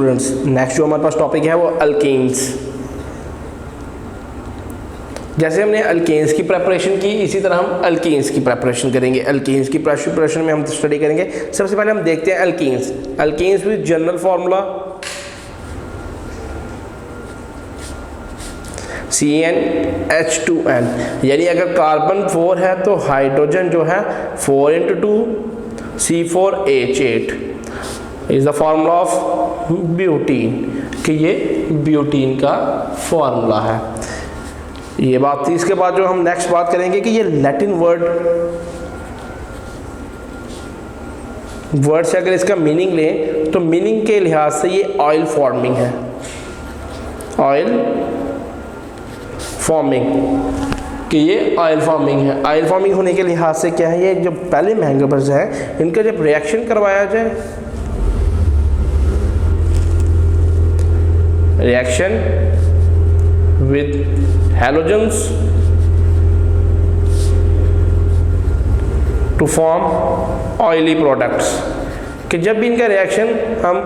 Students, next जो हमारे पास topic है वो अल्केन्स। जैसे हमने अल्केन्स की प्रेपरेशन की, इसी तरह हम अल्केन्स की प्रेपरेशन करेंगे। अल्केन्स की प्रेपरेशन में हम स्टडी करेंगे। सबसे पहले हम देखते हैं alkenes. Alkenes with general formula CnH2n, यानी अगर कार्बन 4 है तो हाइड्रोजन जो है 4 × 2 C4H8 is the formula of butene, कि ये ब्यूटीन का फार्मूला है। ये बात थी। इसके बाद जो हम नेक्स्ट बात करेंगे कि ये लैटिन वर्ड से अगर इसका मीनिंग लें तो मीनिंग के लिहाज से ये ऑयल फॉर्मिंग है। ऑयल फॉर्मिंग, कि ये ऑयल फॉर्मिंग है। ऑयल फॉर्मिंग होने के लिहाज से क्या है, ये जो पहले मैंगनीज हैं इनका जब रिएक्शन करवाया जाए, reaction with halogens to form oily products, कि जब भी इनका रिएक्शन हम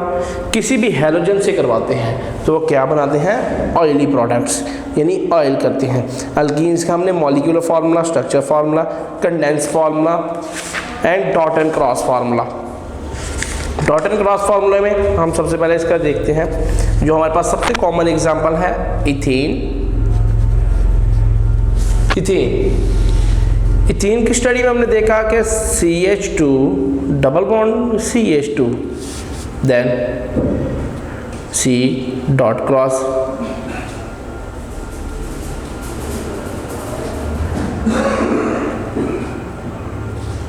किसी भी हैलोजन से करवाते हैं तो वो क्या बनाते हैं, ऑयली प्रोडक्ट्स, यानी ऑयल करते हैं। अल्कीन्स का हमने molecular formula, structure formula, condense formula and dot and cross formula. Dot and cross फार्मूले में हम सबसे पहले इसका देखते हैं। जो हमारे पास सबसे कॉमन एग्जांपल है इथेन। इथेन की स्टडी में हमने देखा कि CH2 double bond CH2 then C dot cross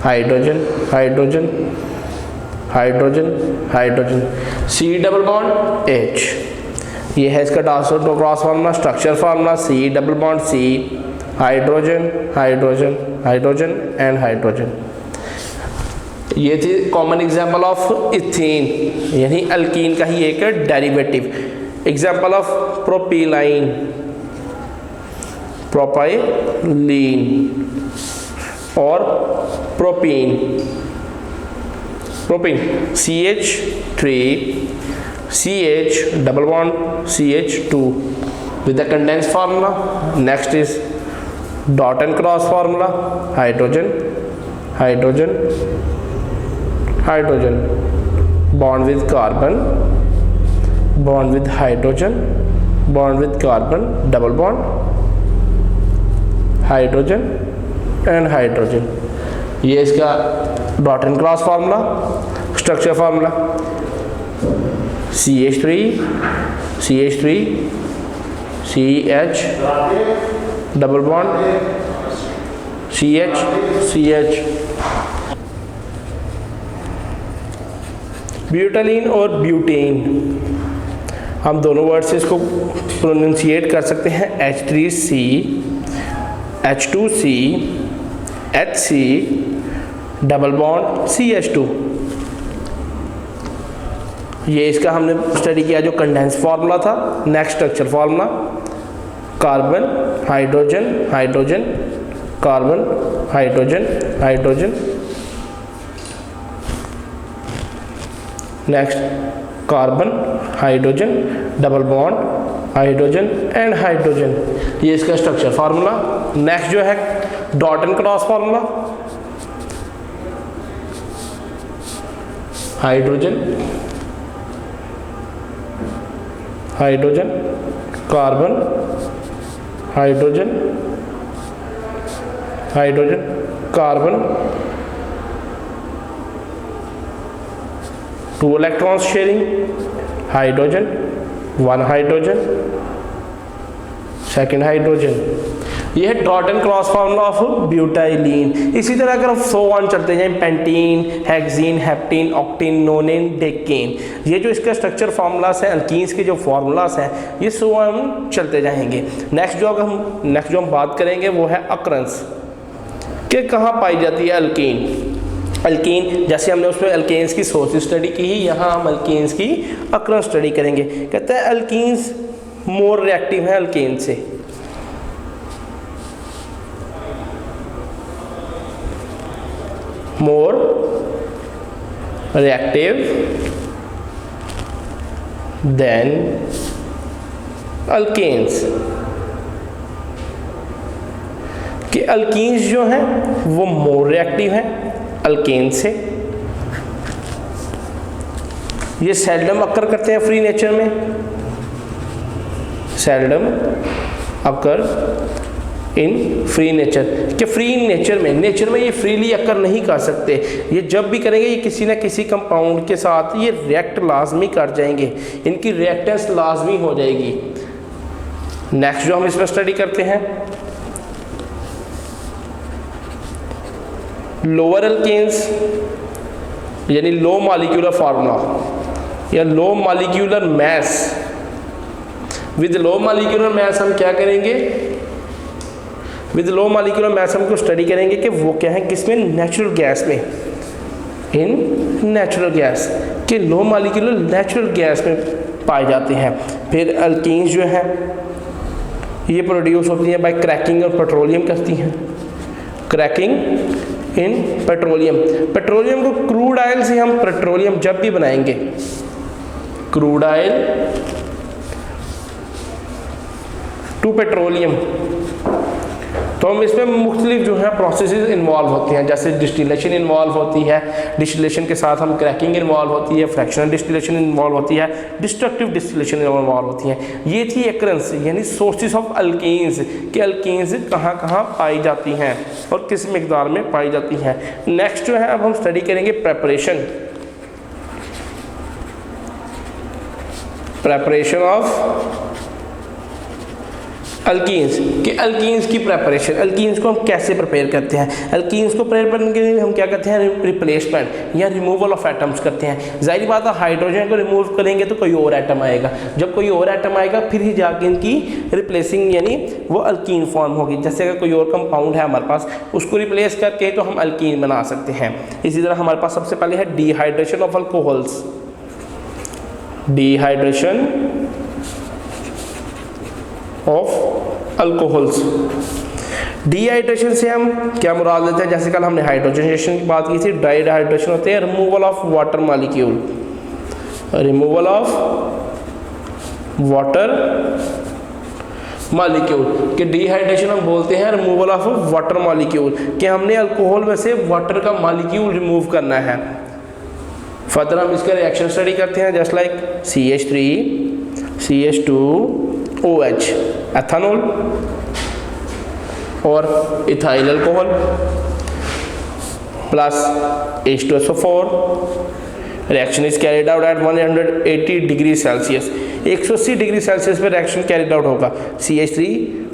hydrogen hydrogen hydrogen hydrogen C double bond H। ये है इसका disulphide cross formula, structure formula C double bond C hydrogen hydrogen hydrogen and hydrogen. ये थी common example of ethane, यानी alkene का ही एक derivative. Example of propylene, propylene और propene. Propene CH3 CH double bond CH2 with the condensed formula. Next is dot and cross formula, hydrogen hydrogen hydrogen, bond with carbon, bond with hydrogen, bond with carbon, double bond hydrogen and hydrogen। ये इसका dot and cross formula, structure formula CH3 CH3 CH double bond CH CH। ब्यूटालीन और butane, हम दोनों word से इसको pronunciate कर सकते हैं। H3C H2C HC double bond CH2। ये इसका हमने स्टडी किया जो कंडेंस फार्मूला था। Next structure formula, carbon hydrogen hydrogen carbon hydrogen hydrogen. Next carbon hydrogen double bond hydrogen and hydrogen. ये इसका स्ट्रक्चर फार्मूला। नेक्स्ट जो है dot and cross formula, hydrogen hydrogen carbon hydrogen hydrogen carbon, 2 electrons sharing, hydrogen 1 hydrogen second hydrogen. यह है dot and cross formula of butylene. इसी तरह अगर हम सो ऑन चलते जाएं, pentene, hexene, heptene, octene, नोनिन, decane, ये जो इसका स्ट्रक्चर फार्मूलास हैं, अल्कीन्स के जो फार्मूलास हैं, ये सो हम चलते जाएंगे। नेक्स्ट जो हम बात करेंगे वो है अक्रंस, कि कहाँ पाई जाती है अल्कीन। अल्कीन जैसे हमने उसमें अल्केन्स की सोर्स स्टडी की, यहाँ हम अल्कीन्स की अक्रंस स्टडी करेंगे। कहते हैं अल्कीन्स मोर रिएक्टिव है अल्केन से। more reactive than alkanes. कि अल्कीन्स जो हैं वो मोर रिएक्टिव हैं अल्केन्स से। ये सेल्डम अकर करते हैं फ्री नेचर में, seldom occur in free nature. कि फ्री नेचर में ये फ्रीली अकर नहीं कर सकते, ये जब भी करेंगे ये किसी न किसी कंपाउंड के साथ ये रिएक्ट लाजमी कर जाएंगे, इनकी रिएक्टेंस लाजमी हो जाएगी। नेक्स्ट जो हम इसमें स्टडी करते हैं लोअर अल्केन्स, यानी लो मॉलिक्यूलर फार्मूला या low molecular mass. With low molecular mass हम क्या करेंगे, विद लो मॉलिक्यूलर मैस हम को स्टडी करेंगे कि वो क्या है, किसमें, नेचुरल गैस में, इन नेचुरल गैस, कि लो मॉलिक्यूलर नेचुरल गैस में पाए जाते हैं। फिर अल्कीन्स जो है ये प्रोड्यूस होती हैं बाय क्रैकिंग और पेट्रोलियम करती हैं, क्रैकिंग इन पेट्रोलियम। पेट्रोलियम को क्रूड ऑयल से हम पेट्रोलियम जब भी बनाएंगे, क्रूड ऑयल टू पेट्रोलियम, तो हम इसमें मुख्तलिफ जो है प्रोसेसेस इन्वॉल्व होते हैं, जैसे डिस्टिलेशन इन्वॉल्व होती है, डिस्टिलेशन के साथ हम क्रैकिंग इन्वॉल्व होती है, फ्रैक्शनल डिस्टिलेशन इन्वॉल्व होती है, डिस्ट्रक्टिव डिस्टिलेशन इन्वॉल्व होती है। ये थी एकरेंस यानी सोर्सेज ऑफ अल्कीन्स, कि अल्कीन्स कहाँ कहाँ पाई जाती हैं और किस मिकदार में पाई जाती हैं। नेक्स्ट जो है अब हम स्टडी करेंगे प्रेपरेशन ऑफ अल्कीन्स, कि अल्कीन्स की प्रेपरेशन, अल्कीन्स को हम कैसे प्रिपेयर करते हैं। अल्कीन्स को प्रिपेयर करने के लिए हम क्या करते हैं, रिप्लेसमेंट या रिमूवल ऑफ एटम्स करते हैं। जाहिर बात है हाइड्रोजन को रिमूव करेंगे तो कोई और एटम आएगा, जब कोई और एटम आएगा फिर ही जाके इनकी रिप्लेसिंग यानी वो अल्कीन फॉर्म होगी। जैसे अगर कोई और कंपाउंड है हमारे पास, उसको रिप्लेस करके तो हम अल्कीन बना सकते हैं। इसी तरह हमारे पास सबसे पहले है dehydration of alcohols, dehydration of alcohols. Dehydration से हम क्या मुराद लेते हैं, जैसे कल हमने हाइड्रोजनेशन की बात की थी, डिहाइड्रेशन होते हैं removal of water molecule, removal of water molecule. कि डिहाइड्रेशन हम बोलते हैं रिमूवल ऑफ वाटर मॉलिक्यूल, कि हमने अल्कोहल में से वाटर का मॉलिक्यूल रिमूव करना है। फर्दर हम इसका रिएक्शन स्टडी करते हैं, just like CH3 CH2OH ethanol और ethyl alcohol plus H2SO4। Reaction is carried out at 180 degree Celsius, 180 degree Celsius पर रिएक्शन कैरिड आउट होगा। CH3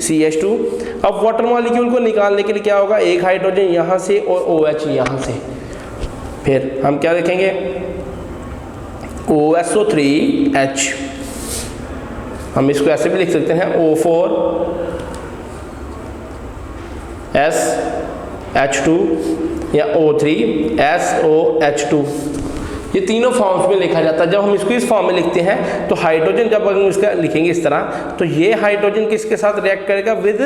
CH2। अब वाटर मॉलिक्यूल को निकालने के लिए क्या होगा, एक हाइड्रोजन यहाँ से और OH यहाँ से। फिर हम क्या देखेंगे, OSO3H, हम इसको ऐसे भी लिख सकते हैं O4SH2 या O3SOH2। ये तीनों फॉर्म्स में लिखा जाता है। जब हम इसको इस फॉर्म में लिखते हैं तो हाइड्रोजन जब हम इसका लिखेंगे इस तरह, तो ये हाइड्रोजन किसके साथ रिएक्ट करेगा, विद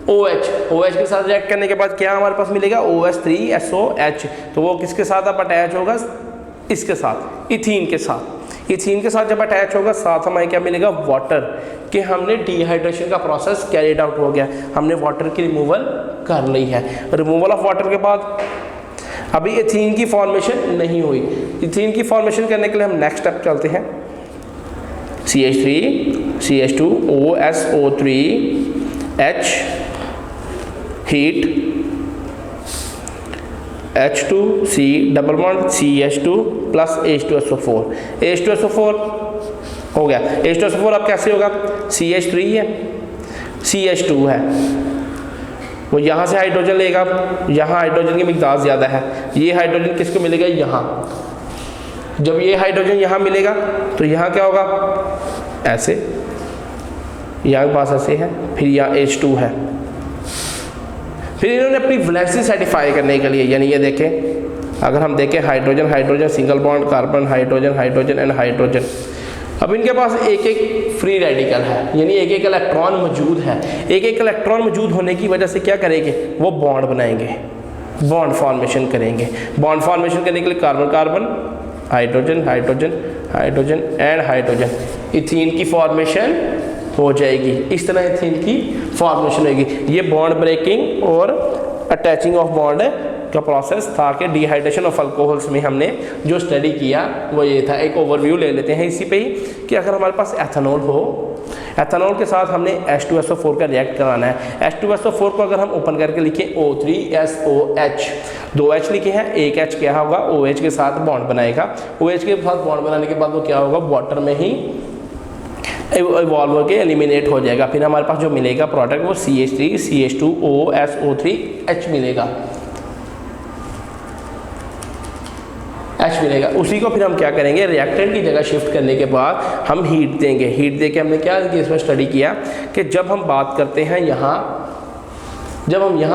OH के साथ रिएक्ट करने के बाद क्या हमारे पास मिलेगा, OH3SOH। तो वो किसके साथ अब अटैच होगा, इसके साथ, इथीन के साथ। इथीन के साथ जब अटैच होगा साथ हमें क्या मिलेगा, वाटर। कि हमने डिहाइड्रेशन का प्रोसेस कैरिड आउट हो गया, हमने वाटर की रिमूवल कर ली है। रिमूवल ऑफ वाटर के बाद अभी इथीन की फॉर्मेशन नहीं हुई। इथीन की फॉर्मेशन करने के लिए हम नेक्स्ट स्टेप चलते हैं, CH3 CH2OSO3H heat H2C double bond CH2 plus H2SO4। H2SO4 हो गया। H2SO4 अब कैसे होगा, CH3 है, CH2 है, वो यहाँ से हाइड्रोजन लेगा, यहाँ हाइड्रोजन की मिकदार ज़्यादा है, ये हाइड्रोजन किसको मिलेगा, यहाँ। जब ये हाइड्रोजन यहाँ मिलेगा तो यहाँ क्या होगा, ऐसे, यहाँ के पास ऐसे है, फिर यहाँ H2 है। फिर इन्होंने अपनी वैलेंसी सर्टिफाई करने के लिए, यानी ये देखें, अगर हम देखें hydrogen hydrogen single bond carbon hydrogen hydrogen and hydrogen, अब इनके पास एक एक फ्री रेडिकल है, यानी एक एक इलेक्ट्रॉन मौजूद है। एक एक इलेक्ट्रॉन मौजूद होने की वजह से क्या करेंगे, वो बॉन्ड बनाएंगे, बॉन्ड फॉर्मेशन करेंगे। बॉन्ड फॉर्मेशन करने के लिए carbon carbon hydrogen hydrogen hydrogen and hydrogen, ethene की फॉर्मेशन हो जाएगी। इस तरह इथीन की फॉर्मेशन होगी। ये बॉन्ड ब्रेकिंग और अटैचिंग ऑफ बॉन्ड का प्रोसेस था कि डिहाइड्रेशन ऑफ अल्कोहल्स में हमने जो स्टडी किया वो ये था। एक ओवरव्यू ले लेते हैं इसी पे ही कि अगर हमारे पास एथेनॉल हो, एथेनॉल के साथ हमने H2SO4 का रिएक्ट कराना है। H2SO4 को अगर हम ओपन करके लिखें O3SOH, 2 H लिखे हैं, एक H क्या होगा OH के साथ बॉन्ड बनाएगा। OH के साथ बॉन्ड बनाने के बाद वो क्या होगा वाटर में ही इवॉल्व होकर एलिमिनेट हो जाएगा। फिर हमारे पास जो मिलेगा प्रोडक्ट वो CH3 CH2OSO3H मिलेगा, H मिलेगा। उसी को फिर हम क्या करेंगे रिएक्टेंट की जगह शिफ्ट करने के बाद हम हीट देंगे। हीट देके हमने क्या इसमें स्टडी किया कि जब हम बात करते हैं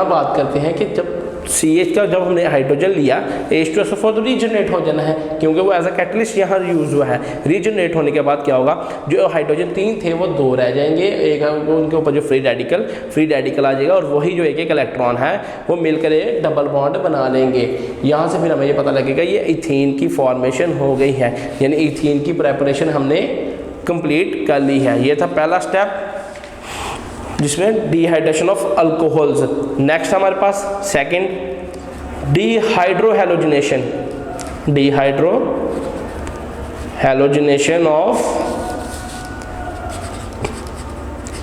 बात करते हैं कि जब CH का जब हमने हाइड्रोजन लिया H2SO4 तो रीजनरेट हो जाना है क्योंकि वो एज अ कैटलिस्ट यहाँ यूज हुआ है। रीजनरेट होने के बाद क्या होगा जो हाइड्रोजन 3 थे वो 2 रह जाएंगे, एक उनके ऊपर जो फ्री रेडिकल आ जाएगा और वही जो एक इलेक्ट्रॉन है वो मिलकर एक डबल बॉन्ड बना लेंगे। यहाँ से फिर हमें ये पता लगेगा ये इथीन की फॉर्मेशन हो गई है, यानी इथीन की प्रेपरेशन हमने कंप्लीट कर ली है। ये था पहला स्टेप जिसमें डिहाइड्रेशन ऑफ अल्कोहल्स। नेक्स्ट हमारे पास सेकंड डिहाइड्रोहैलोजिनेशन ऑफ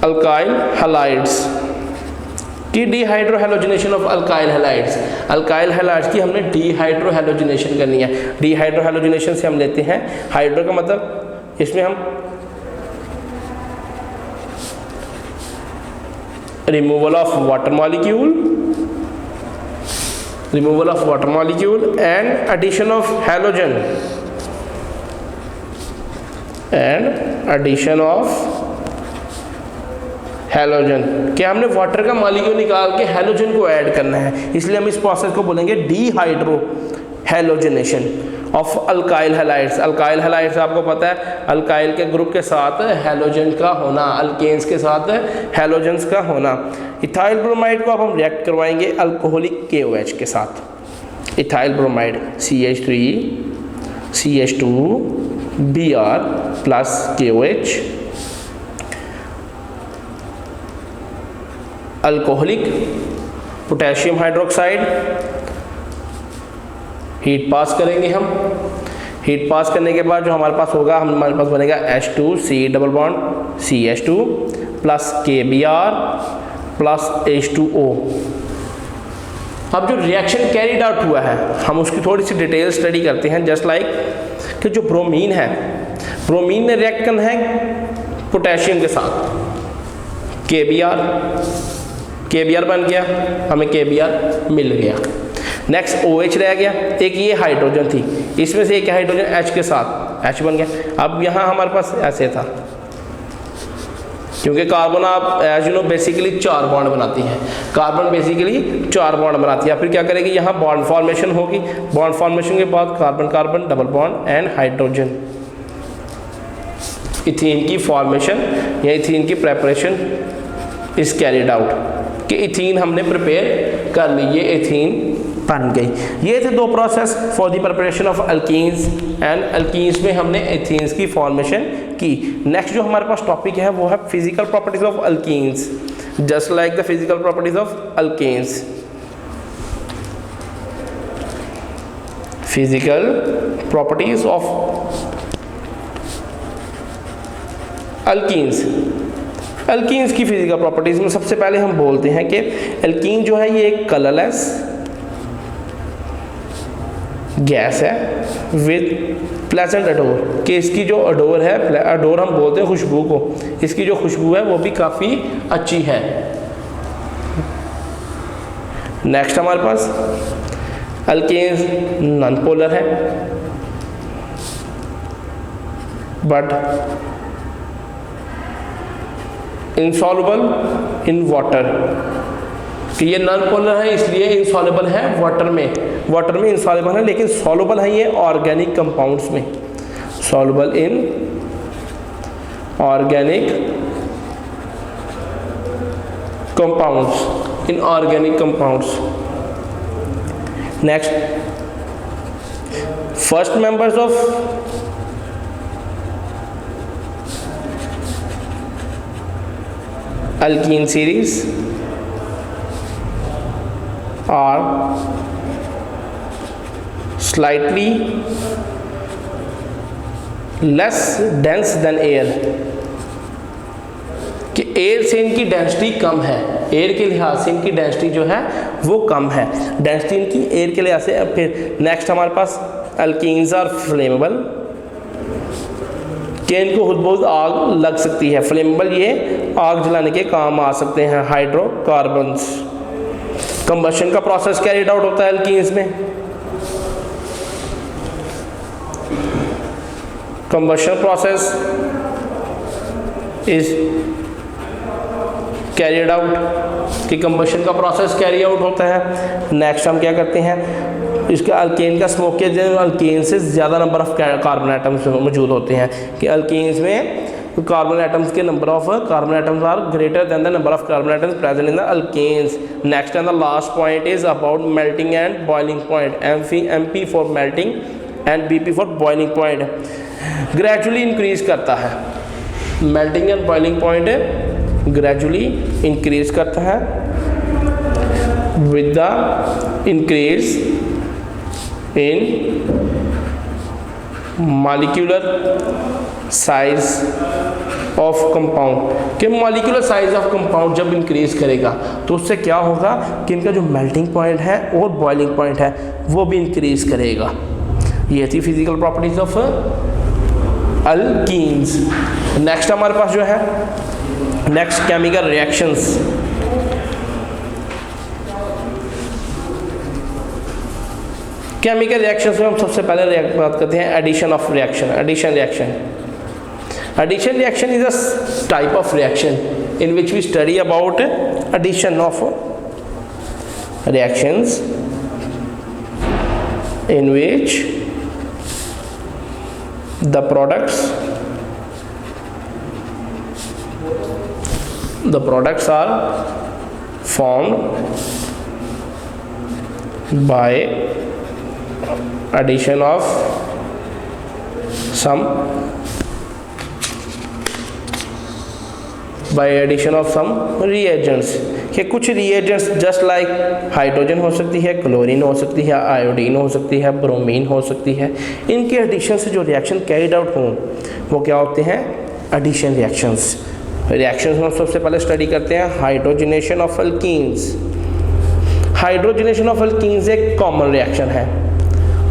अल्काइल हैलाइड्स की डिहाइड्रोहैलोजिनेशन ऑफ अल्काइल हैलाइड्स की हमने डिहाइड्रोहैलोजिनेशन करनी है। डिहाइड्रोहैलोजिनेशन से हम लेते हैं हाइड्रो का मतलब इसमें हम removal of water molecule and addition of halogen कि हमने वाटर का मॉलिक्यूल निकाल के हैलोजन को ऐड करना है, इसलिए हम इस प्रोसेस को बोलेंगे dehydrohalogenation of alkyl halides. Alkyl halides आपको पता है अल्काइल के ग्रुप के साथ हैलोजन का होना, अल्केन्स के साथ हैलोजन्स का होना। इथाइल ब्रोमाइड को अब हम रिएक्ट करवाएंगे अल्कोहलिक KOH के साथ। Ethyl bromide CH3 CH2Br plus KOH, alcoholic potassium hydroxide, heat pass करेंगे हम। हीट पास करने के बाद जो हमारे पास होगा हमारे पास बनेगा H2C double bond CH2 plus KBr plus H2O। अब जो रिएक्शन कैरीड आउट हुआ है हम उसकी थोड़ी सी डिटेल स्टडी करते हैं। जस्ट लाइक कि जो ब्रोमीन है, ब्रोमीन ने रिएक्ट करना है पोटेशियम के साथ, KBr बन गया, हमें KBr मिल गया। नेक्स्ट OH रह गया, एक ये हाइड्रोजन थी, इसमें से एक हाइड्रोजन H के साथ H बन गया। अब यहाँ हमारे पास ऐसे था क्योंकि कार्बन आप as you know basically 4 bond बनाती है, कार्बन बेसिकली 4 बॉन्ड बनाती है। फिर क्या करेगी यहाँ बॉन्ड फॉर्मेशन होगी, बॉन्ड फॉर्मेशन के बाद carbon carbon double bond and hydrogen, ethene की फॉर्मेशन या इथीन की प्रेपरेशन इज कैरिड आउट कि इथीन हमने प्रिपेयर कर ली, ये इथीन बन गई। ये थे 2 process for the preparation of alkenes and alkenes में हमने एथीन्स की फॉर्मेशन की। नेक्स्ट जो हमारे पास टॉपिक है वो है physical properties of alkenes, just like the physical properties of alkanes. Physical properties of alkenes. Alkenes की फिजिकल प्रॉपर्टीज में सबसे पहले हम बोलते हैं कि अल्कीन जो है ये एक कलरलेस गैस है विद प्लेजेंट अडोर, कि इसकी जो अडोर है, अडोर हम बोलते हैं खुशबू को, इसकी जो खुशबू है वो भी काफ़ी अच्छी है। नेक्स्ट हमारे पास अल्केन्स नॉन पोलर है बट इनसॉल्युबल इन वाटर, कि ये नॉन पोलर है इसलिए इनसॉल्युबल है वाटर में इनसॉल्युबल है, लेकिन सॉल्युबल है ये ऑर्गेनिक कंपाउंड्स में, soluble in organic compounds. Next first members of alkene series are slightly less dense than air, कि एयर से इनकी डेंसिटी कम है, एयर के लिहाज से इनकी डेंसिटी जो है वो कम है, डेंसिटी इनकी एयर के लिहाज से। अब फिर नेक्स्ट हमारे पास अल्कीन्स आर फ्लेमेबल, कि इनको खुद बहुत आग लग सकती है, फ्लेमेबल ये आग जलाने के काम आ सकते हैं। हाइड्रोकार्बन्स, कंबशन का प्रोसेस कैरिड आउट होता है अल्कीन्स में, combustion process is carried out, कि कंबशन का प्रोसेस कैरी आउट होता है। नेक्स्ट हम क्या करते हैं, इसका अल्केन का स्मोक के अल्केन से ज़्यादा नंबर ऑफ कार्बन एटम्स मौजूद होते हैं, कि अल्केन्स में कार्बन एटम्स के number of carbon atoms are greater than the number of carbon atoms present in the alkanes. Next and the last point is about melting and boiling point, MP for melting and BP for boiling point. Gradually increase करता है, melting and boiling point gradually increase करता है with the increase in molecular size of compound, कि molecular size of compound जब increase करेगा तो उससे क्या होगा कि इनका जो मेल्टिंग पॉइंट है और बॉइलिंग पॉइंट है वो भी इंक्रीज करेगा। ये थी physical properties of alkenes. Next हमारे पास जो है next chemical reactions. Chemical reactions में हम सबसे पहले बात करते हैं addition of reaction. Addition reaction is a type of reaction in which we study about addition of reactions in which the products are formed by addition of some reagents, कि कुछ reagents just like hydrogen हो सकती है, chlorine हो सकती है, iodine हो सकती है, ब्रोमीन हो सकती है, इनके एडिशन से जो रिएक्शन कैरिड आउट हों वो क्या होते हैं, एडिशन रिएक्शंस। रिएक्शंस में हम सबसे पहले स्टडी करते हैं hydrogenation of alkenes. Hydrogenation of alkenes एक कॉमन रिएक्शन है।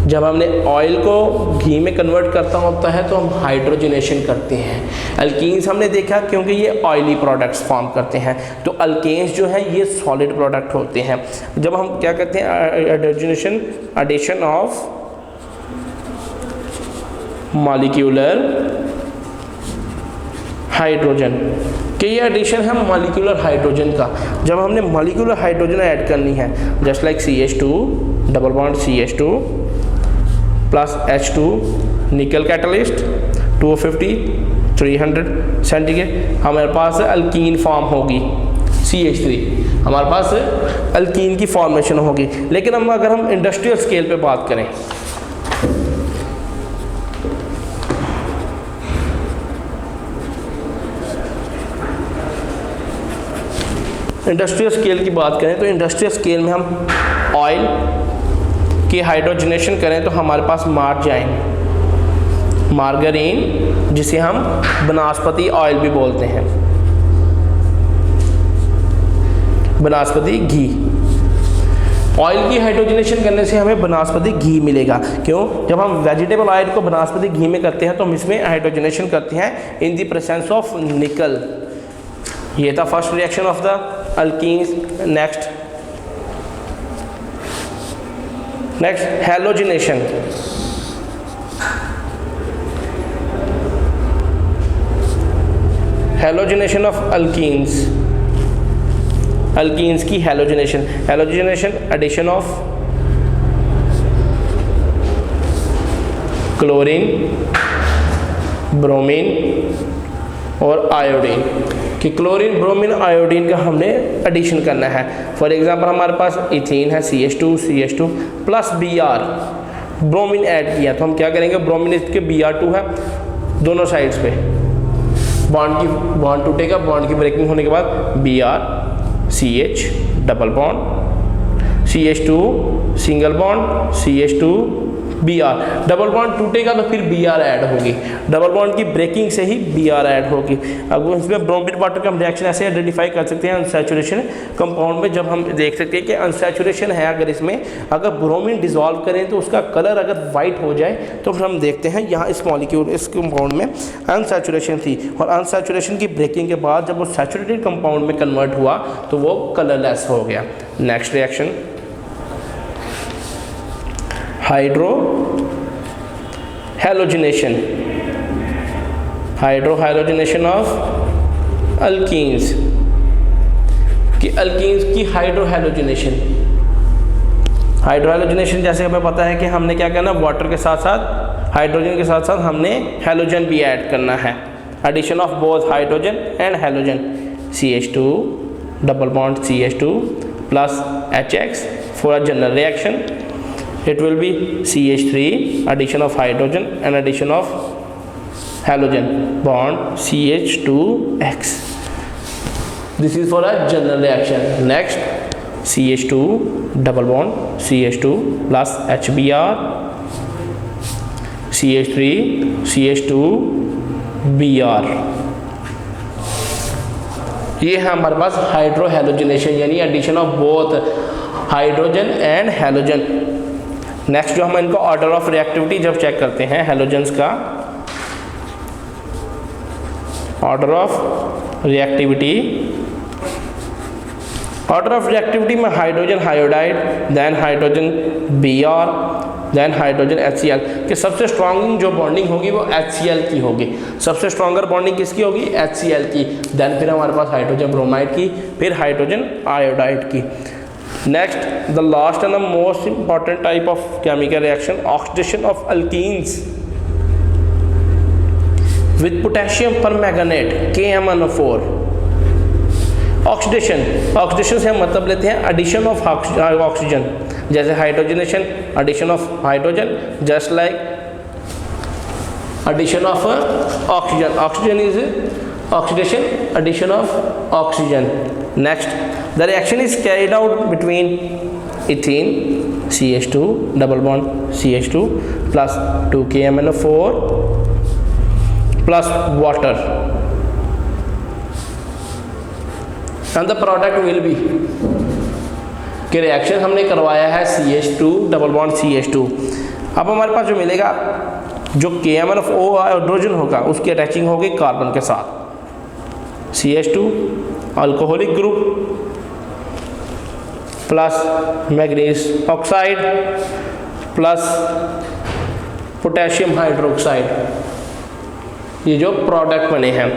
जब हमने ऑयल को घी में कन्वर्ट करता होता है तो हम हाइड्रोजनेशन करते हैं। अल्कीन्स हमने देखा क्योंकि ये ऑयली प्रोडक्ट्स फॉर्म करते हैं, तो अल्केन्स जो है ये सॉलिड प्रोडक्ट होते हैं। जब हम क्या करते हैं hydrogenation, addition of molecular hydrogen, कि ये एडिशन है मॉलिक्यूलर हाइड्रोजन का। जब हमने मॉलिक्यूलर हाइड्रोजन ऐड करनी है just like CH2 double bond CH2 plus H2 निकल कैटलिस्ट 250 300 सेंटीग्रेड, हमारे पास अल्कीन फॉर्म होगी CH3, हमारे पास अल्कीन की फॉर्मेशन होगी। लेकिन हम अगर हम इंडस्ट्रियल स्केल पे बात करें, इंडस्ट्रियल स्केल की बात करें तो इंडस्ट्रियल स्केल में हम ऑयल की हाइड्रोजनेशन करें तो हमारे पास मार्गारीन जिसे हम वनस्पति ऑयल भी बोलते हैं, वनस्पति घी। ऑयल की हाइड्रोजनेशन करने से हमें वनस्पति घी मिलेगा। क्यों? जब हम वेजिटेबल ऑयल को वनस्पति घी में करते हैं तो हम इसमें हाइड्रोजनेशन करते हैं in the presence of nickel. ये था first reaction of the alkenes. Next halogenation. Halogenation of alkenes, alkenes की halogenation. Halogenation addition of chlorine, bromine और आयोडीन, कि क्लोरीन, ब्रोमीन, आयोडीन का हमने एडिशन करना है। फॉर एग्जांपल हमारे पास इथीन है CH2 plus Br, bromine add किया तो हम क्या करेंगे, ब्रोमीन इसके Br2 है दोनों साइड्स पे, बॉन्ड टूटेगा, बॉन्ड की ब्रेकिंग होने के बाद BR CH double bond, CH2 single bond, CH2 BR, double bond टूटेगा तो फिर BR ऐड होगी, डबल बॉन्ड की ब्रेकिंग से ही BR ऐड होगी। अब इसमें ब्रोमीन वाटर का हम रिएक्शन ऐसे आइडेंटिफाई कर सकते हैं अनसैचुरेशन कंपाउंड में, जब हम देख सकते हैं कि अनसैचुरेशन है, अगर इसमें अगर ब्रोमीन डिसॉल्व करें तो उसका कलर अगर वाइट हो जाए तो फिर हम देखते हैं यहाँ इस मॉलिक्यूल इस कंपाउंड में अनसैचुरेशन थी, और अनसैचुरेशन की ब्रेकिंग के बाद जब वो सैचुरेटेड कंपाउंड में कन्वर्ट हुआ तो वो कलरलेस हो गया। Next reaction hydro halogenation, hydrogenation of alkenes कि अल्कीन्स की हाइड्रोजनेशन जैसे हमें पता है कि हमने क्या करना, वाटर के साथ साथ हाइड्रोजन के साथ साथ हमने हैलोजन भी ऐड करना है, addition of both hydrogen and halogen, CH2 double bond CH2 plus HX for a general reaction it will be CH3 addition of hydrogen and addition of halogen bond CH2X. This is for a general reaction. Next CH2 double bond CH2 plus HBr CH3 CH2 Br, ये है हमारे पास hydrohalogenation यानी addition of both hydrogen and halogen. Next जो हम इनका order of reactivity जब check करते हैं हैलोजेंस का ऑर्डर ऑफ रिएक्टिविटी में hydrogen hydride, then hydrogen Br, then hydrogen HCl कि सबसे स्ट्रॉन्ग जो बॉन्डिंग होगी वो HCl की होगी, सबसे स्ट्रॉन्गर बॉन्डिंग किसकी होगी, HCl की, देन फिर हमारे पास हाइड्रोजन ब्रोमाइड की, फिर हाइड्रोजन आयोडाइड की। Next, the last and the most important type of chemical reaction, oxidation of alkenes with potassium permanganate KMnO4। Oxidation से हम मतलब लेते हैं एडिशन ऑफ ऑक्सीजन, जैसे hydrogenation addition of hydrogen, just like addition of oxygen, oxygen is oxidation addition of oxygen। Next, the reaction is carried out between ethene CH2 double bond CH2 plus 2KMnO4 plus water, and the product will be कि reaction हमने करवाया है CH2 double bond CH2। अब हमारे पास जो मिलेगा जो KMnO हाइड्रोजन होगा उसकी अटैचिंग होगी कार्बन के साथ, CH2 alcoholic group plus manganese oxide plus potassium hydroxide, ये जो प्रोडक्ट बने हैं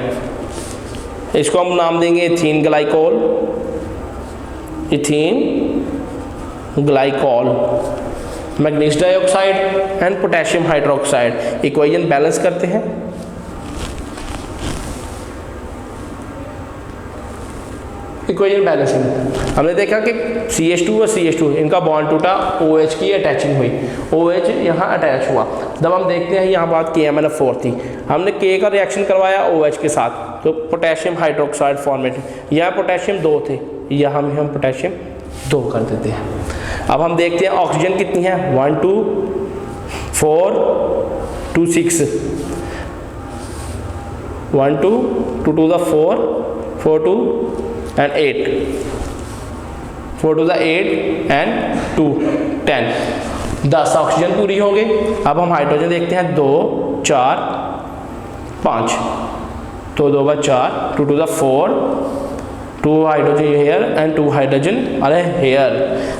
इसको हम नाम देंगे ethene glycol, manganese dioxide and potassium hydroxide. Equation balance करते हैं, इक्वेशन बैलेंसिंग हमने देखा कि CH2 और CH2 इनका बॉन्ड टूटा, OH की अटैचिंग हुई, OH यहाँ अटैच हुआ। जब हम देखते हैं यहाँ बात KMnO4 थी, हमने K का रिएक्शन करवाया OH के साथ तो पोटेशियम हाइड्रोक्साइड फॉर्मेट, यहाँ पोटेशियम 2 थे, यहाँ हम पोटेशियम 2 कर देते हैं। अब हम देखते हैं ऑक्सीजन कितनी है, 1 2 4 2 6, 1 2 2 2 4 4 2 and 8, 4 to the 8 and 2 10, 10 oxygen पूरी हो गई। अब हम हाइड्रोजन देखते हैं 2 4 5, तो 2 बार 4, 2 to the 4, 2 hydrogen here and 2 hydrogen अरे हेयर,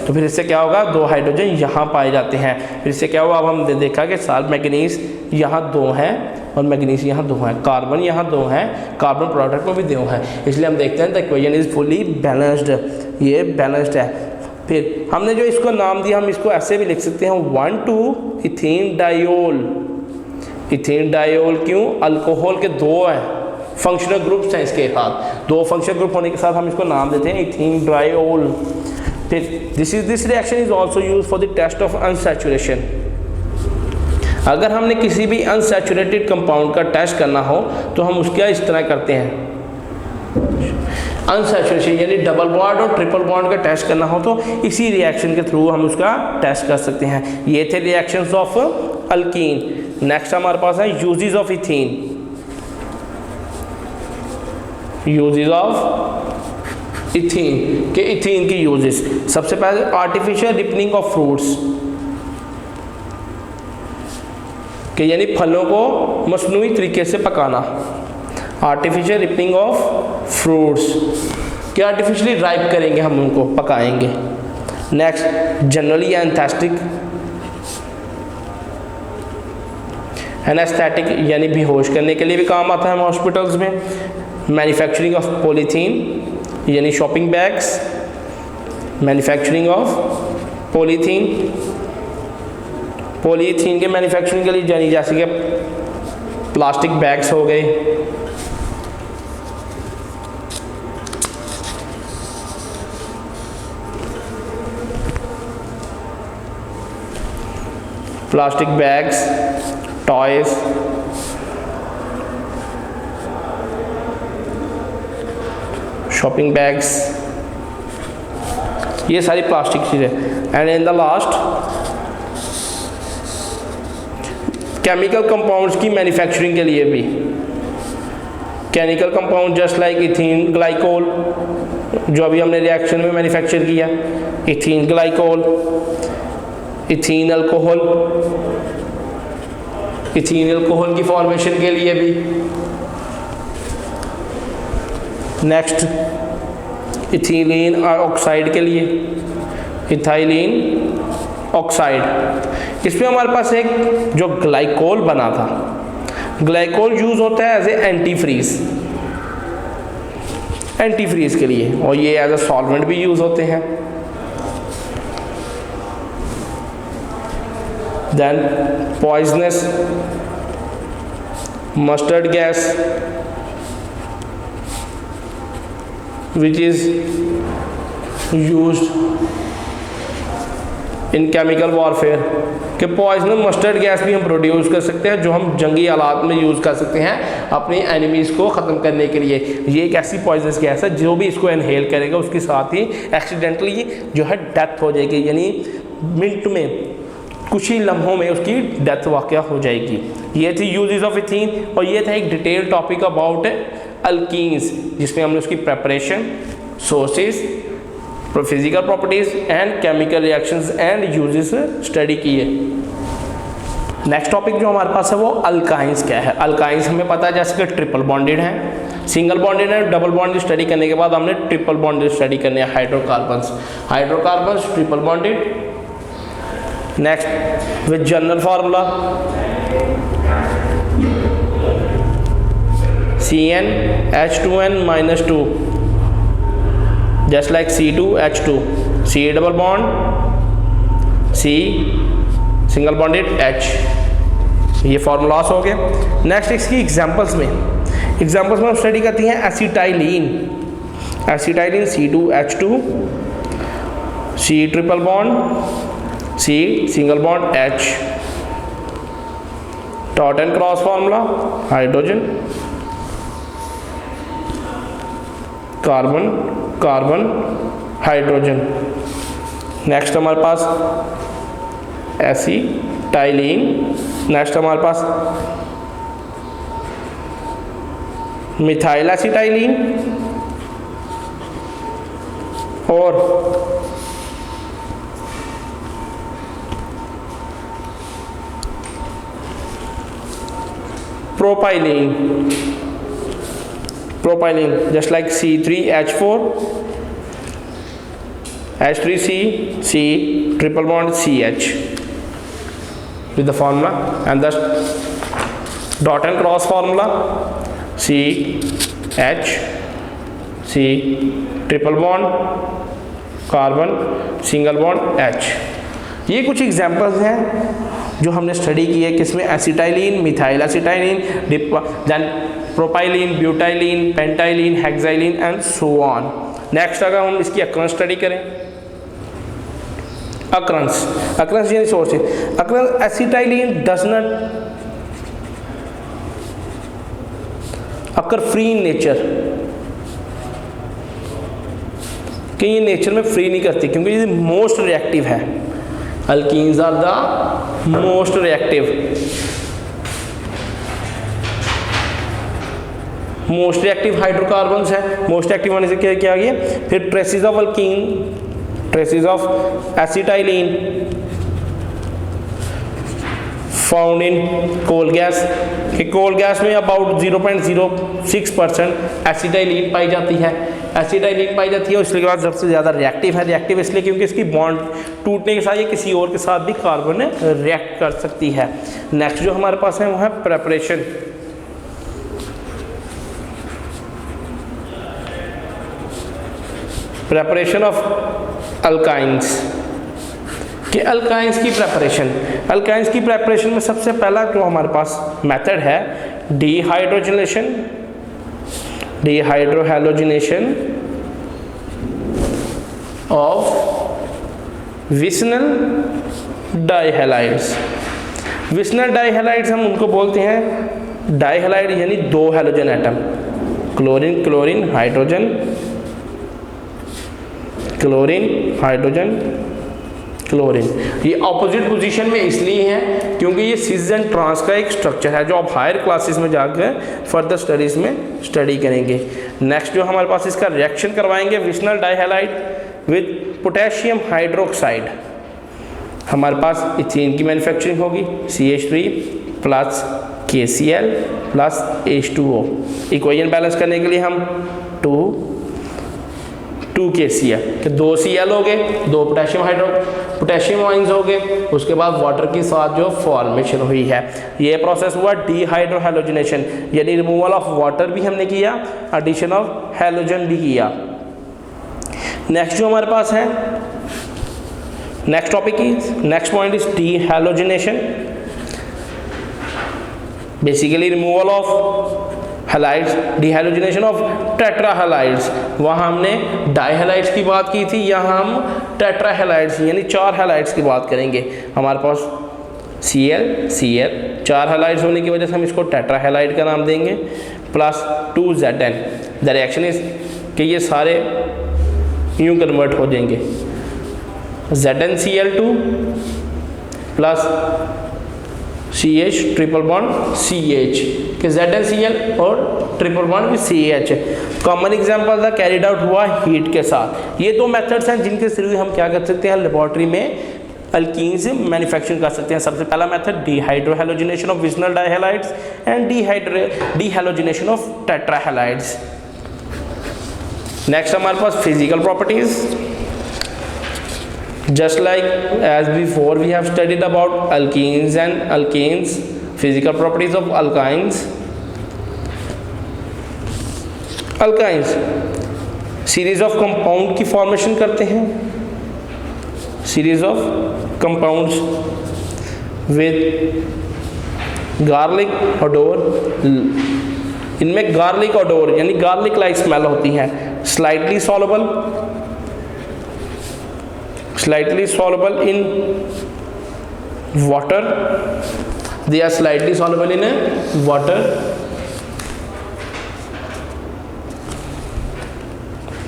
तो फिर इससे क्या होगा, 2 हाइड्रोजन यहाँ पाए जाते हैं। फिर इससे क्या हुआ, अब हम देखा कि साल मैग्नीज यहाँ 2 हैं और मैग्नीज यहाँ 2 हैं, कार्बन यहाँ 2 हैं, कार्बन प्रोडक्ट में भी 2 हैं, इसलिए हम देखते हैं the equation is fully balanced, ये बैलेंस्ड है। फिर हमने जो इसको नाम दिया हम इसको ऐसे भी लिख सकते हैं 1 2 इथेन डायोल, क्यों, अल्कोहल के 2 हैं फंक्शनल ग्रुप्स हैं, इसके साथ 2 फंक्शनल ग्रुप होने के साथ हम इसको नाम देते हैं इथेन डायोल। फिर this reaction is also use for the test of unsaturation. अगर हमने किसी भी अनसैचुरेटेड कंपाउंड का टेस्ट करना हो तो हम उसका इस तरह करते हैं, अनसैचुरेशन यानी डबल बॉन्ड और ट्रिपल बॉन्ड का टेस्ट करना हो तो इसी रिएक्शन के थ्रू हम उसका टेस्ट कर सकते हैं। ये थे रिएक्शंस ऑफ अल्कीन। नेक्स्ट हमारे पास है uses of ethene. Uses of ethene के इथीन की यूजेस, सबसे पहले आर्टिफिशियल रिपनिंग ऑफ फ्रूट्स के यानी फलों को मसनूई तरीके से पकाना। आर्टिफिशियल रिपनिंग ऑफ फ्रूट्स कि आर्टिफिशियली राइप करेंगे, हम उनको पकाएंगे। नेक्स्ट जनरली एंथेस्टिक, एनेस्थेटिक यानी बेहोश करने के लिए भी काम आता है हॉस्पिटल्स में। मैन्युफैक्चरिंग ऑफ पॉलीथीन यानी shopping bags, manufacturing of polythene, polythene के मैन्युफैक्चरिंग के लिए जानी जैसे कि प्लास्टिक बैग्स हो गए, plastic bags, toys, shopping bags, ये सारी प्लास्टिक चीज़ें। And in the last chemical compounds की मैन्युफैक्चरिंग के लिए भी, chemical compound just like ethene glycol जो अभी हमने रिएक्शन में मैन्युफैक्चर किया, ethene glycol, ethene alcohol, ethene alcohol की फॉर्मेशन के लिए भी। नेक्स्ट ऑक्साइड के लिए, इथाइलिन ऑक्साइड। इसमें हमारे पास एक जो ग्लाइकोल बना था, ग्लाइकोल यूज होता है एज ए एंटीफ्रीज, एंटीफ्रीज के लिए, और ये एज ए सॉल्वेंट भी यूज होते हैं। Then poisonous mustard gas which is used in chemical warfare कि पॉइजनस मस्टर्ड गैस भी हम प्रोड्यूस कर सकते हैं जो हम जंगी हालात में यूज़ कर सकते हैं अपनी एनिमीज़ को ख़त्म करने के लिए। ये एक ऐसी पॉइजनस गैस है जो भी इसको इनहेल करेगा उसके साथ ही एक्सीडेंटली जो है डेथ हो जाएगी, यानी मिनट में कुछ ही लम्हों में उसकी डेथ वाक़या हो जाएगी। ये थी यूजेस ऑफ इथीन, और ये था एक डिटेल टॉपिक अबाउट अल्कीन्स जिसमें हमने उसकी preparation, sources, physical properties and chemical reactions and uses study किए। नेक्स्ट टॉपिक जो हमारे पास है वो अल्काइंस क्या है। अल्काइंस हमें पता है जैसे कि ट्रिपल बॉन्डेड है, सिंगल बॉन्डेड है, डबल बॉन्ड स्टडी करने के बाद हमने ट्रिपल बॉन्डेड स्टडी करने हैं, hydrocarbons, hydrocarbons triple bonded. Next with general formula CnH2n-2 just like C2H2, C double bond C single bonded H, ये फॉर्मूलास हो गए। नेक्स्ट इसकी एग्जांपल्स में हम स्टडी करती हैं acetylene, acetylene C2H2 C triple bond C single bond H, Totten cross formula hydrogen carbon carbon hydrogen. Next हमारे पास acetylene, next हमारे पास मिथाइल एसिटाइलिन और propylene just like C3H4 H3C C triple bond CH with the formula and the dot and cross formula CH C triple bond carbon single bond H। ये कुछ examples हैं जो हमने study की है किसमें, acetylene, methyl acetylene, then propylene, butylene, pentylene, hexylene and so on. Next अगर हम इसकी अक्रंस स्टडी करें अक्रंस यानी source. Occurrence acetylene does not occur free in nature, कि ये नेचर में फ्री नहीं करती क्योंकि ये मोस्ट रिएक्टिव है। Alkenes are the most reactive, most reactive hydrocarbons है। मोस्ट एक्टिव होने से क्या क्या आ गया, फिर traces of alkene, traces of acetylene found in coal gas, कि कोल गैस में अबाउट 0.06% एसिटाइलिन पाई जाती है। एसिटाइलिन पाई जाती है इसलिए बाद सबसे ज़्यादा रिएक्टिव है। रिएक्टिव इसलिए क्योंकि इसकी बॉन्ड टूटने के साथ ये किसी और के साथ भी कार्बन रिएक्ट कर सकती है। नेक्स्ट जो हमारे पास है वो है प्रेपरेशन। प्रेपरेशन ऑफ अल्काइंस, कि अल्काइंस की प्रेपरेशन, अल्काइंस की प्रेपरेशन में सबसे पहला जो हमारे पास मेथड है डीहाइड्रोजनेशन, डीहाइड्रोहैलोजिनेशन ऑफ विसनल डाइहैलाइड्स। विसनल डाइहैलाइड्स हम उनको बोलते हैं डाइहैलाइड यानी दो halogen atom, chlorine chlorine hydrogen, chlorine hydrogen chlorine. ये ऑपोजिट पोजीशन में इसलिए है क्योंकि ये सिस एंड ट्रांस का एक स्ट्रक्चर है जो आप हायर क्लासेस में जाकर फर्दर स्टडीज में स्टडी करेंगे। नेक्स्ट जो हमारे पास इसका रिएक्शन करवाएंगे विसनल डाइहैलाइड विद पोटेशियम हाइड्रोक्साइड, हमारे पास इथेन की मैन्युफैक्चरिंग होगी, CH3 plus KCl plus H2O। Equation balance करने के लिए हम 2 KCl कि 2 Cl हो गए, 2 पोटेशियम आयंस हो गए, उसके बाद वाटर के साथ जो फॉर्मेशन हुई है। ये प्रोसेस हुआ डीहाइड्रोहैलोजिनेशन, यानी रिमूवल ऑफ वाटर भी हमने किया, एडिशन ऑफ हैलोजन भी किया। नेक्स्ट जो हमारे पास है, next topic is, next point is dehalogenation, basically removal of halides, dehalogenation of tetrahalides. वहाँ हमने डाइहैलाइड्स की बात की थी, यहाँ हम टेट्राहैलाइड्स यानी 4 हैलाइड्स की बात करेंगे। हमारे पास Cl 4 हैलाइड्स होने की वजह से हम इसको टेट्राहैलाइड का नाम देंगे, plus 2Zn। The reaction is कि ये सारे यूँ कन्वर्ट हो जाएंगे, ZnCl2 plus CH triple bond CH, कि ZnCl और triple bond with CH। Common example था कैरिड आउट हुआ हीट के साथ। ये 2 मेथड्स हैं जिनके थ्रू हम क्या कर सकते हैं, लेबोरेटरी में अल्कीन से मैन्युफैक्चरिंग कर सकते हैं। सबसे पहला method dehydrohalogenation of vicinal dihalides and dehalogenation of tetrahalides. Next हमारे पास physical properties. Just like as before we have studied about alkenes and alkanes, physical properties of alkynes. Alkynes series of compound की formation करते हैं, series of compounds with garlic odor, इनमें garlic odor यानी garlic like smell होती है, slightly soluble in water, they are slightly soluble in water.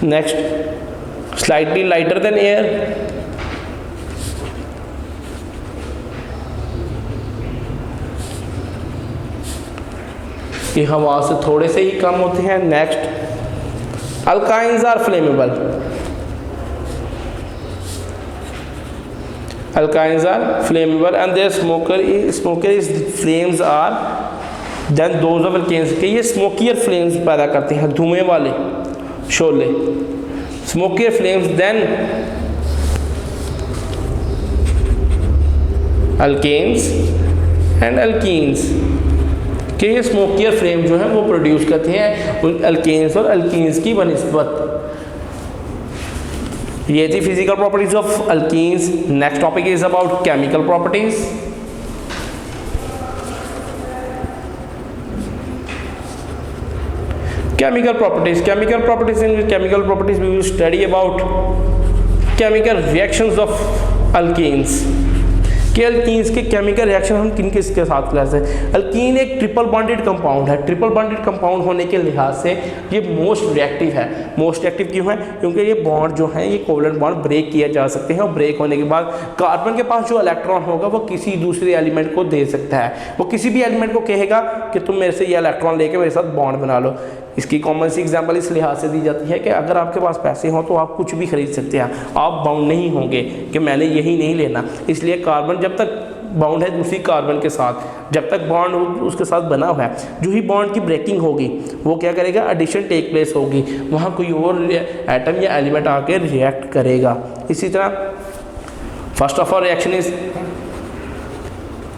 Next, slightly lighter than air, ये हवा से थोड़े से ही कम होते हैं। Next, alkynes are flammable, alkynes are flammable and their smoker is flames are then those of alkanes, कि ये smokier flames पैदा करते हैं, धुएं वाले Sholay, smokier flames then alkanes and alkenes, कि ये smokier flame जो है वो प्रोड्यूस करते हैं alkanes और alkenes की बनिस्बत। ये थी physical properties of alkenes. Next topic is about chemical properties. Chemical properties in chemical properties we will study about chemical reactions of alkenes कि अल्कीन्स के केमिकल रिएक्शन हम किन किसके साथ कर सकते हैं। अल्कीन एक ट्रिपल बॉन्डेड कंपाउंड है। ट्रिपल बॉन्डेड कंपाउंड होने के लिहाज से ये मोस्ट रिएक्टिव है। मोस्ट रिएक्टिव क्यों है? क्योंकि ये बॉन्ड जो है ये कोवलेंट बॉन्ड ब्रेक किया जा सकते हैं और ब्रेक होने के बाद कार्बन के पास जो इलेक्ट्रॉन होगा वो किसी दूसरे एलिमेंट को दे सकता है। वो किसी भी एलिमेंट को कहेगा कि तुम मेरे से ये इलेक्ट्रॉन लेके मेरे साथ बॉन्ड बना लो। इसकी कॉमन सी एग्जांपल इस लिहाज से दी जाती है कि अगर आपके पास पैसे हों तो आप कुछ भी खरीद सकते हैं, आप बाउंड नहीं होंगे कि मैंने यही नहीं लेना। इसलिए कार्बन जब तक बाउंड है दूसरी कार्बन के साथ, जब तक बॉन्ड उसके साथ बना हुआ है, जो ही बॉन्ड की ब्रेकिंग होगी वो क्या करेगा, एडिशन टेक प्लेस होगी, वहाँ कोई और एटम या एलिमेंट आके रिएक्ट करेगा। इसी तरह first of all reaction is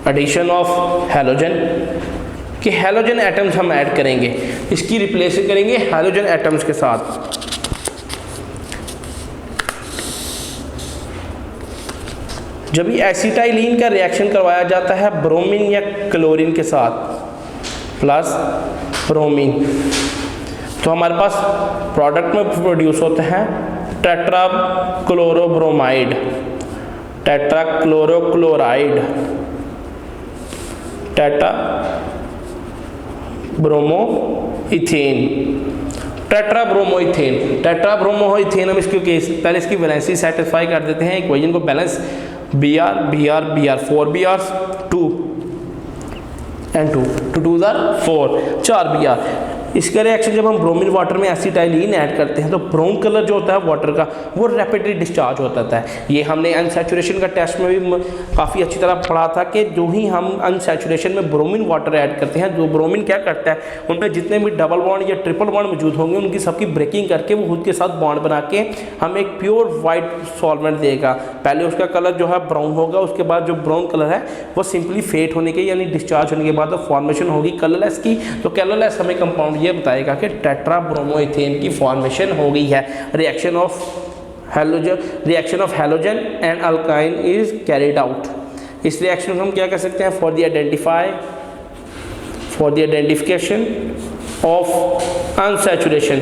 addition of halogen कि हैलोजन एटम्स हम ऐड करेंगे, इसकी रिप्लेस करेंगे हैलोजन एटम्स के साथ। जब ये एसिटाइलिन का रिएक्शन करवाया जाता है ब्रोमीन या क्लोरीन के साथ प्लस ब्रोमीन, तो हमारे पास प्रोडक्ट में प्रोड्यूस होता है टेट्राक्लोरोब्रोमाइड, टेट्राक्लोरोक्लोराइड, टेट्राब्रोमोइथेन, टेट्राब्रोमोइथेन। टेट्राब्रोमोइथेन हम इसके केस पहले इसकी वैलेंसी सेटिस्फाई कर देते हैं इक्वेशन को balance Br Br Br 4 Brs 2 and 2 2 2 are 4 4 Br। इसका रिएक्शन जब हम ब्रोमीन वाटर में एसिटाइलिन ऐड करते हैं तो ब्राउन कलर जो होता है वाटर का वो रैपिडली डिस्चार्ज होता है। ये हमने अनसैचुरेशन का टेस्ट में भी काफ़ी अच्छी तरह पढ़ा था कि जो ही हम अनसैचुरेशन में ब्रोमीन वाटर ऐड करते हैं, जो ब्रोमीन क्या करता है उनमें जितने भी डबल बॉन्ड या ट्रिपल बॉन्ड मौजूद होंगे उनकी सबकी ब्रेकिंग करके वो खुद के साथ बॉन्ड बना के हमें एक प्योर वाइट सॉल्वेंट देगा। पहले उसका कलर जो है ब्राउन होगा, उसके बाद जो ब्राउन कलर है वो सिंपली फेट होने के यानी डिस्चार्ज होने के बाद फॉर्मेशन होगी कलरलेस की। तो कलरलेस हमें कंपाउंड ये बताएगा कि टेट्राब्रोमोइथेन की फॉर्मेशन हो गई है। Reaction of halogen and alkyne is carried out. इस रिएक्शन को हम क्या कर सकते हैं, for the identification of unsaturation.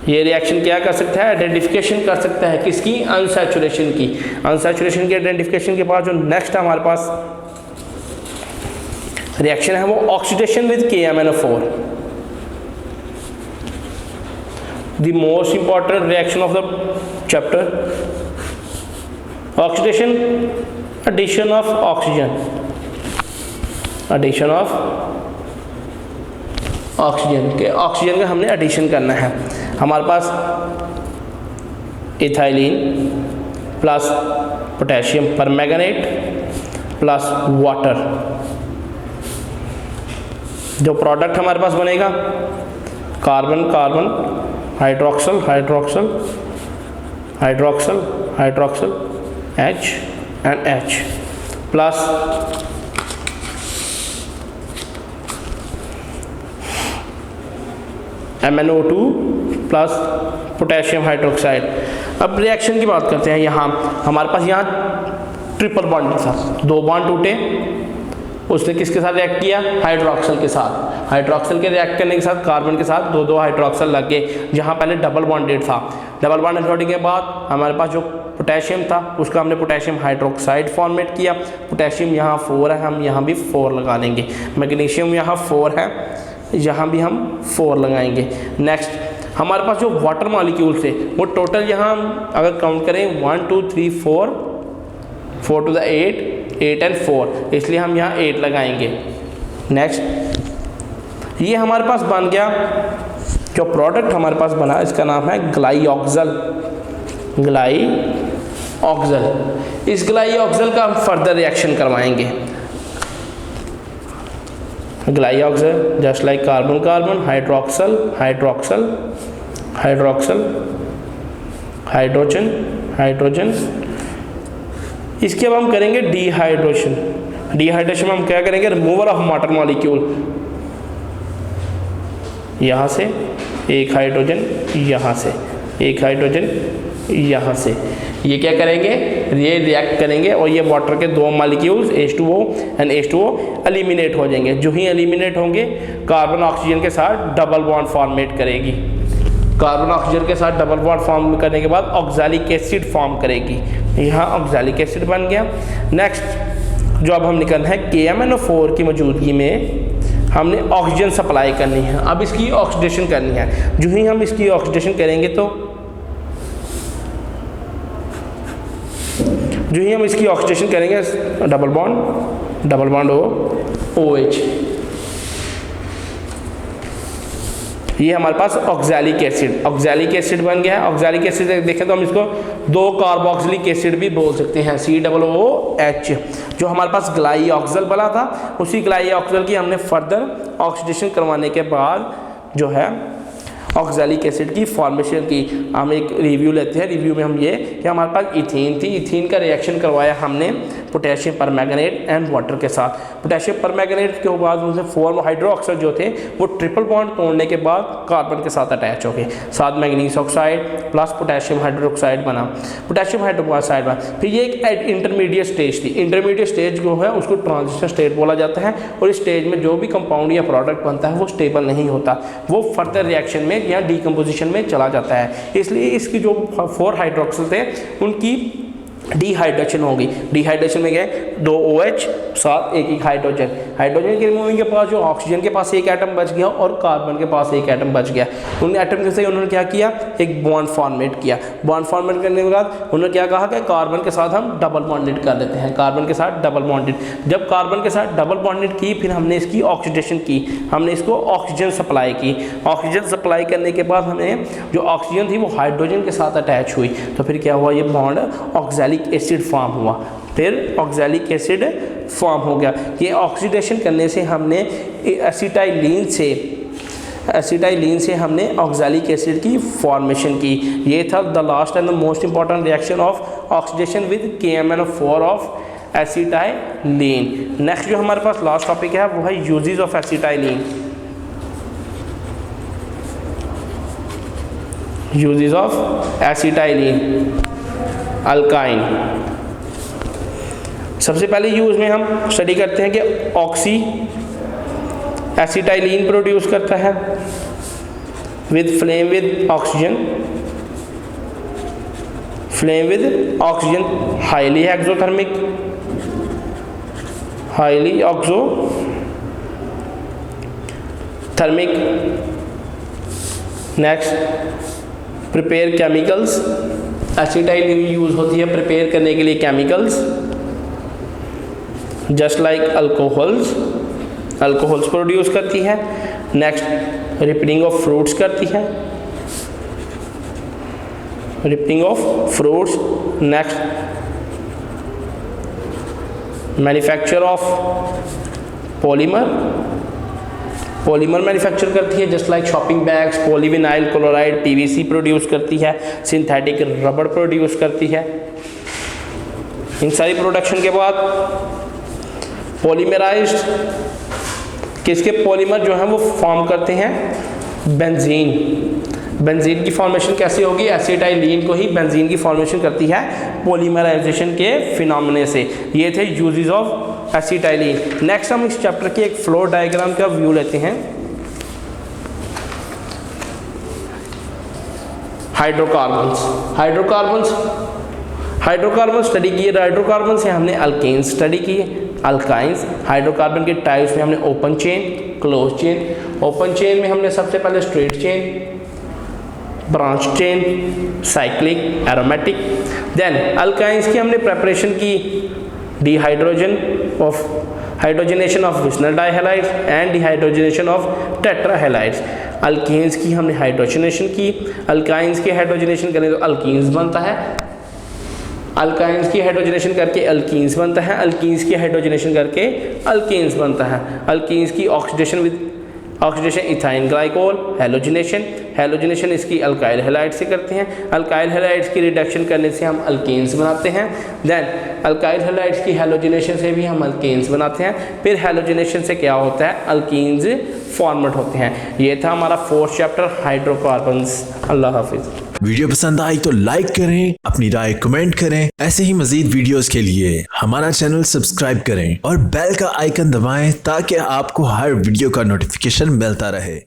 ये रिएक्शन क्या कर सकता है, आइडेंटिफिकेशन कर सकता है किसकी, अनसैचुरेशन की। अनसैचुरेशन की आइडेंटिफिकेशन के बाद जो नेक्स्ट हमारे पास रिएक्शन है वो oxidation with KMnO4। The most important reaction of the chapter, oxidation, addition of oxygen, addition of oxygen के ऑक्सीजन का हमने एडिशन करना है। हमारे पास ethylene plus potassium permanganate plus water, जो प्रोडक्ट हमारे पास बनेगा carbon carbon hydroxyl hydroxyl hydroxyl hydroxyl H and H plus MnO2 plus potassium hydroxide. अब रिएक्शन की बात करते हैं। यहाँ हमारे पास यहाँ ट्रिपल बॉन्ड था, 2 बॉन्ड टूटे, उसने किसके साथ रिएक्ट किया, हाइड्रोक्सल के साथ। हाइड्रोक्सल के रिएक्ट करने के साथ कार्बन के साथ 2 हाइड्रोक्सल लग गए, जहाँ पहले डबल बॉन्डेड था। डबल बॉन्डेड होने के बाद हमारे पास जो पोटेशियम था उसका हमने पोटेशियम हाइड्रोक्साइड फॉर्मेट किया। पोटेशियम यहाँ 4 है, हम यहाँ भी 4 लगा लेंगे। मैग्नीशियम यहाँ 4 है, यहाँ भी हम 4 लगाएंगे। नेक्स्ट हमारे पास जो वाटर मॉलिक्यूल थे वो टोटल यहाँ अगर काउंट करें 1 2 3 4 4 to the 8 8 and 4, इसलिए हम यहाँ 8 लगाएंगे। नेक्स्ट ये हमारे पास बन गया, जो प्रोडक्ट हमारे पास बना इसका नाम है ग्लाइऑक्सल। ग्लाइऑक्सल, इस ग्लाइऑक्सल का हम फर्दर रिएक्शन करवाएंगे। Glyoxal just like carbon carbon hydroxyl hydroxyl hydroxyl hydrogen hydrogen. इसके अब हम करेंगे डिहाइड्रेशन। डिहाइड्रेशन में हम क्या करेंगे, रिमूवल ऑफ वाटर मॉलिक्यूल। यहाँ से एक हाइड्रोजन, यहाँ से एक हाइड्रोजन, यहाँ से, ये क्या करेंगे, ये रिएक्ट करेंगे और ये वाटर के 2 molecules H2O and H2O eliminate हो जाएंगे। जो ही एलिमिनेट होंगे कार्बन ऑक्सीजन के साथ डबल बॉन्ड फॉर्मेट करेगी। कार्बन ऑक्सीजन के साथ डबल बॉन्ड फॉर्म करने के बाद ऑक्सैलिक एसिड फॉर्म करेगी। यहाँ ऑक्सैलिक एसिड बन गया। नेक्स्ट जो अब हम निकलना है KMnO4 की मौजूदगी में हमने ऑक्सीजन सप्लाई करनी है। अब इसकी ऑक्सीडेशन करनी है। जो ही हम इसकी ऑक्सीडेशन करेंगे तो डबल बॉन्ड OH, ये हमारे पास ऑक्सैलिक एसिड बन गया है। ऑक्सैलिक एसिड देखें तो हम इसको 2 कार्बोक्सिलिक एसिड भी बोल सकते हैं, COOH। जो हमारे पास ग्लाइऑक्सल बना था, उसी ग्लाइऑक्सल की हमने फर्दर ऑक्सीडेशन करवाने के बाद जो है ऑक्सैलिक एसिड की फॉर्मेशन की। हम एक रिव्यू लेते हैं। रिव्यू में हम ये कि हमारे पास इथीन थी, इथीन का रिएक्शन करवाया हमने पोटेशियम परमैंगनेट एंड वाटर के साथ। पोटेशियम परमैंगनेट के बाद उनसे 4 हाइड्रोक्साइड जो थे वो ट्रिपल बॉन्ड तोड़ने के बाद कार्बन के साथ अटैच हो गए, साथ manganese oxide plus potassium hydroxide बना, पोटेशियम हाइड्रोक्साइड बना। फिर ये एक इंटरमीडिएट स्टेज थी। इंटरमीडिएट स्टेज जो है उसको ट्रांजिशन स्टेट बोला जाता है, और इस स्टेज में जो भी कंपाउंड या प्रोडक्ट बनता है वो स्टेबल नहीं होता, वो फर्दर रिएक्शन में या डीकम्पोजिशन में चला जाता है। इसलिए इसकी जो 4 हाइड्रोक्सिल थे उनकी डिहाइड्रेशन होगी। डिहाइड्रेशन में गए 2 OH साथ एक हाइड्रोजन के रिमूविंग के पास जो ऑक्सीजन के पास एक एटम बच गया और कार्बन के पास एक एटम बच गया। उन एटम से उन्होंने क्या किया, एक बॉन्ड फॉर्मेट किया। बॉन्ड फॉर्मेट करने के बाद उन्होंने क्या कहा कि कार्बन के साथ हम डबल बॉन्डेड कर देते हैं, कार्बन के साथ डबल बॉन्डेड। जब कार्बन के साथ डबल बॉन्डेड की, फिर हमने इसकी ऑक्सीडेशन की, हमने इसको ऑक्सीजन सप्लाई की। ऑक्सीजन सप्लाई करने के बाद हमें जो ऑक्सीजन थी वो हाइड्रोजन के साथ अटैच हुई, तो फिर क्या हुआ, ये बॉन्ड ऑक्सैलिक एसिड फॉर्म हुआ। फिर ऑक्सैलिक एसिड फॉर्म हो गया। ये ऑक्सीडेशन करने से हमने एसिटाइलिन से हमने ऑक्सैलिक एसिड की फॉर्मेशन की। ये था the last and the most important reaction of oxidation with KMnO4 of acetylene. Next जो हमारे पास लास्ट टॉपिक है वो है uses of acetylene. Uses of acetylene alkyne. सबसे पहले यूज में हम स्टडी करते हैं कि ऑक्सी एसिटाइलिन प्रोड्यूस करता है with flame with oxygen, highly exothermic, highly exothermic. Next prepare chemicals. Acetylene use होती है प्रिपेयर करने के लिए chemicals, just like alcohols produce करती है। नेक्स्ट रिपनिंग ऑफ फ्रूट्स करती है, next manufacture of polymer manufacture करती है, just like shopping bags, polyvinyl chloride PVC produce करती है, सिंथेटिक रबड़ प्रोड्यूस करती है। इन सारी प्रोडक्शन के बाद पॉलीमराइज्ड किसके पॉलीमर जो हैं वो फॉर्म करते हैं बेंजीन की फॉर्मेशन कैसे होगी, एसिटाइलिन को ही बेंजीन की फॉर्मेशन करती है पॉलीमराइजेशन के फिनोमेना से। ये थे यूजेस ऑफ एसिटाइलिन। नेक्स्ट हम इस चैप्टर के एक फ्लो डायग्राम का व्यू लेते हैं। हाइड्रोकार्बन स्टडी किए। हाइड्रोकार्बन से हमने अल्केन्स स्टडी किए। अल्काइंस हाइड्रोकार्बन के टाइप्स में हमने open chain, close chain. Open chain में हमने सबसे पहले straight chain, branch chain, cyclic, aromatic. Then alkynes की हमने प्रेपरेशन की hydrogenation of vicinal dihalides and dehydrogenation of tetrahalides. Alkanes की हमने हाइड्रोजनेशन की। अल्काइंस की हाइड्रोजनेशन करें तो अल्कीन्स बनता है, अल्काइंस की हाइड्रोजनेशन करके अल्कीन्स बनता है, अल्कीन्स की हाइड्रोजनेशन करके अल्केन्स बनता है। अल्कीन्स की ऑक्सीडेशन इथाइन ग्लाइकोल, हेलोजनेशन इसकी अल्काइल हैलाइड से करते हैं। अल्काइल हैलाइड्स की रिडक्शन करने से हम अल्केन्स बनाते हैं। देन अल्काइल हैलाइड्स की हेलोजनेशन से भी हम अल्केन्स बनाते हैं। फिर हेलोजनेशन से क्या होता है, अल्कीन्स फॉर्मेट होते हैं। ये था हमारा 4th चैप्टर हाइड्रोकार्बन्स। अल्लाह हाफिज। वीडियो पसंद आई तो लाइक करें, अपनी राय कमेंट करें। ऐसे ही मजीद वीडियोस के लिए हमारा चैनल सब्सक्राइब करें और बेल का आइकन दबाएं ताकि आपको हर वीडियो का नोटिफिकेशन मिलता रहे।